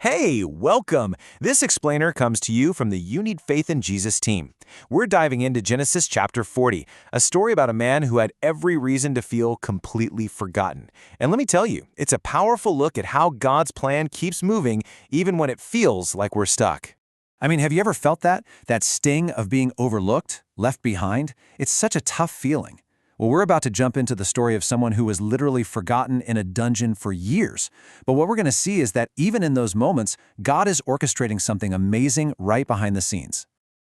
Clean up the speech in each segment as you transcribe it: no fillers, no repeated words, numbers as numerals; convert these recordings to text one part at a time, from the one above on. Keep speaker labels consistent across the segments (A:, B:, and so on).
A: Hey, welcome! This explainer comes to you from the You Need Faith in Jesus team. We're diving into Genesis chapter 40, a story about a man who had every reason to feel completely forgotten. And let me tell you, it's a powerful look at how God's plan keeps moving even when it feels like we're stuck.
B: Have you ever felt that? That sting of being overlooked, left behind? It's such a tough feeling. Well, we're about to jump into the story of someone who was literally forgotten in a dungeon for years. But what we're going to see is that even in those moments, God is orchestrating something amazing right behind the scenes.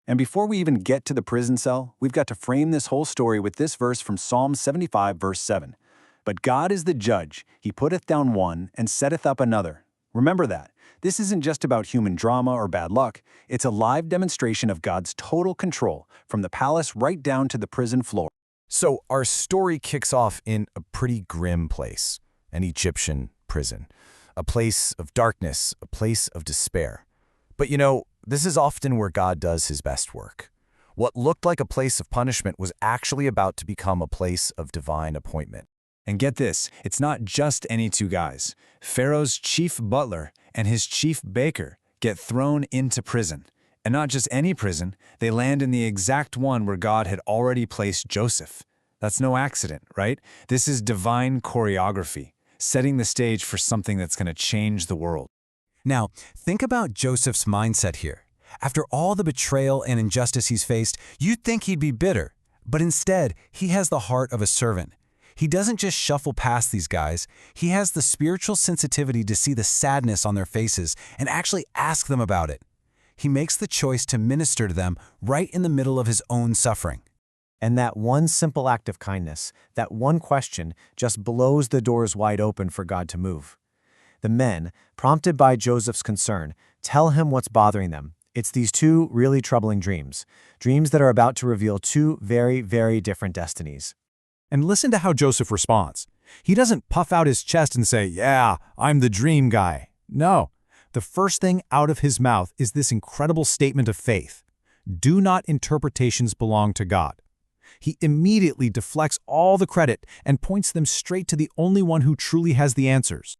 B: And before we even get to the prison cell, we've got to frame this whole story with this verse from Psalm 75, verse 7. But God is the judge. He putteth down one and setteth up another. Remember that. This isn't just about human drama or bad luck. It's a live demonstration of God's total control, from the palace right down to the prison floor.
A: So our story kicks off in a pretty grim place, an Egyptian prison, a place of darkness, a place of despair. But this is often where God does his best work. What looked like a place of punishment was actually about to become a place of divine appointment.
B: And get this, it's not just any two guys. Pharaoh's chief butler and his chief baker get thrown into prison. And not just any prison, they land in the exact one where God had already placed Joseph. That's no accident, right? This is divine choreography, setting the stage for something that's going to change the world.
C: Now, think about Joseph's mindset here. After all the betrayal and injustice he's faced, you'd think he'd be bitter. But instead, he has the heart of a servant. He doesn't just shuffle past these guys. He has the spiritual sensitivity to see the sadness on their faces and actually ask them about it. He makes the choice to minister to them right in the middle of his own suffering.
D: And that one simple act of kindness, that one question, just blows the doors wide open for God to move. The men, prompted by Joseph's concern, tell him what's bothering them. It's these two really troubling dreams that are about to reveal two very, very different destinies.
C: And listen to how Joseph responds. He doesn't puff out his chest and say, "Yeah, I'm the dream guy." No. The first thing out of his mouth is this incredible statement of faith. Do not interpretations belong to God? He immediately deflects all the credit and points them straight to the only one who truly has the answers.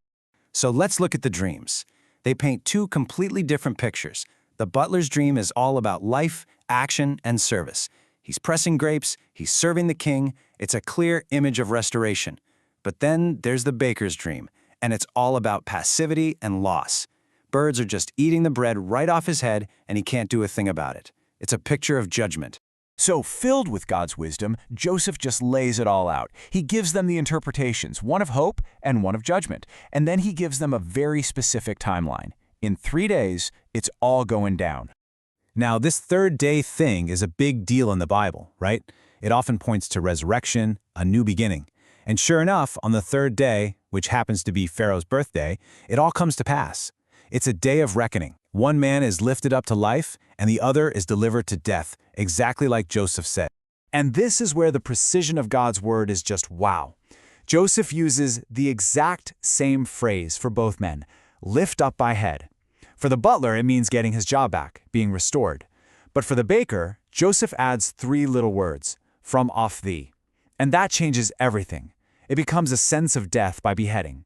B: So let's look at the dreams. They paint two completely different pictures. The butler's dream is all about life, action, and service. He's pressing grapes, he's serving the king. It's a clear image of restoration. But then there's the baker's dream, and it's all about passivity and loss. Birds are just eating the bread right off his head, and he can't do a thing about it. It's a picture of judgment.
A: So, filled with God's wisdom, Joseph just lays it all out. He gives them the interpretations, one of hope and one of judgment. And then he gives them a very specific timeline. In 3 days, it's all going down.
C: Now, this third day thing is a big deal in the Bible, right? It often points to resurrection, a new beginning. And sure enough, on the third day, which happens to be Pharaoh's birthday, it all comes to pass. It's a day of reckoning. One man is lifted up to life, and the other is delivered to death, exactly like Joseph said. And this is where the precision of God's word is just wow. Joseph uses the exact same phrase for both men, lift up by head. For the butler, it means getting his job back, being restored. But for the baker, Joseph adds 3 little words, from off thee. And that changes everything. It becomes a sense of death by beheading.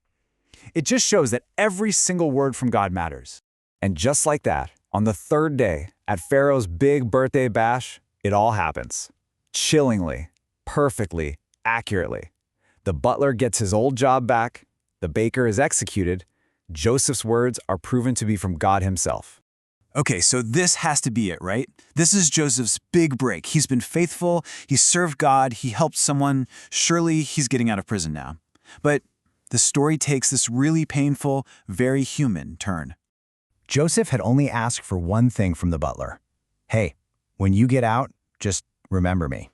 C: It just shows that every single word from God matters. And just like that, on the third day, at Pharaoh's big birthday bash, it all happens. Chillingly, perfectly, accurately. The butler gets his old job back, the baker is executed, Joseph's words are proven to be from God himself.
B: Okay, so this has to be it, right? This is Joseph's big break. He's been faithful, he served God, he helped someone. Surely he's getting out of prison now. But the story takes this really painful, very human turn.
D: Joseph had only asked for one thing from the butler. Hey, when you get out, just remember me.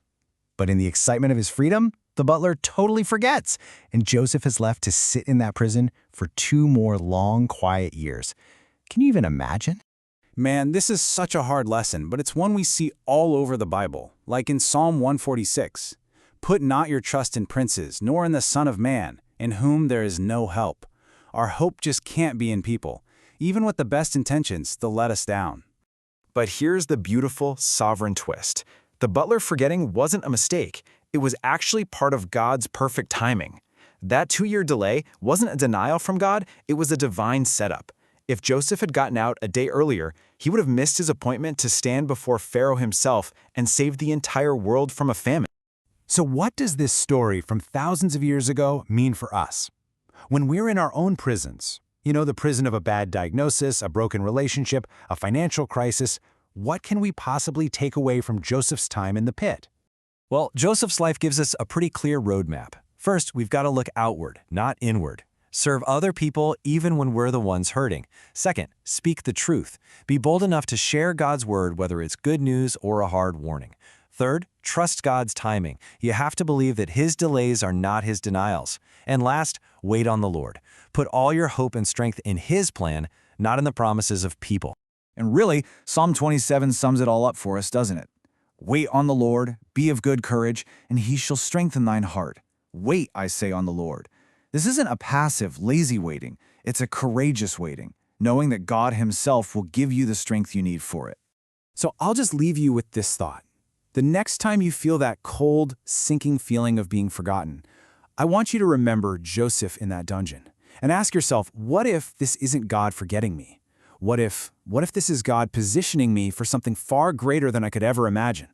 D: But in the excitement of his freedom, the butler totally forgets, and Joseph is left to sit in that prison for 2 more long, quiet years. Can you even imagine?
B: Man, this is such a hard lesson, but it's one we see all over the Bible, like in Psalm 146. Put not your trust in princes, nor in the Son of Man, in whom there is no help. Our hope just can't be in people. Even with the best intentions, they'll let us down.
A: But here's the beautiful, sovereign twist. The butler forgetting wasn't a mistake. It was actually part of God's perfect timing. That 2-year delay wasn't a denial from God, it was a divine setup.
B: If Joseph had gotten out a day earlier, he would have missed his appointment to stand before Pharaoh himself and save the entire world from a famine.
C: So what does this story from thousands of years ago mean for us? When we're in our own prisons, the prison of a bad diagnosis, a broken relationship, a financial crisis, what can we possibly take away from Joseph's time in the pit?
B: Well, Joseph's life gives us a pretty clear roadmap. First, we've got to look outward, not inward. Serve other people even when we're the ones hurting. Second, speak the truth. Be bold enough to share God's word, whether it's good news or a hard warning. Third, trust God's timing. You have to believe that His delays are not His denials. And last, wait on the Lord. Put all your hope and strength in His plan, not in the promises of people.
C: And really, Psalm 27 sums it all up for us, doesn't it? Wait on the Lord, be of good courage, and He shall strengthen thine heart. Wait, I say, on the Lord. This isn't a passive, lazy waiting. It's a courageous waiting, knowing that God Himself will give you the strength you need for it. So I'll just leave you with this thought. The next time you feel that cold, sinking feeling of being forgotten, I want you to remember Joseph in that dungeon and ask yourself, what if this isn't God forgetting me? What if this is God positioning me for something far greater than I could ever imagine?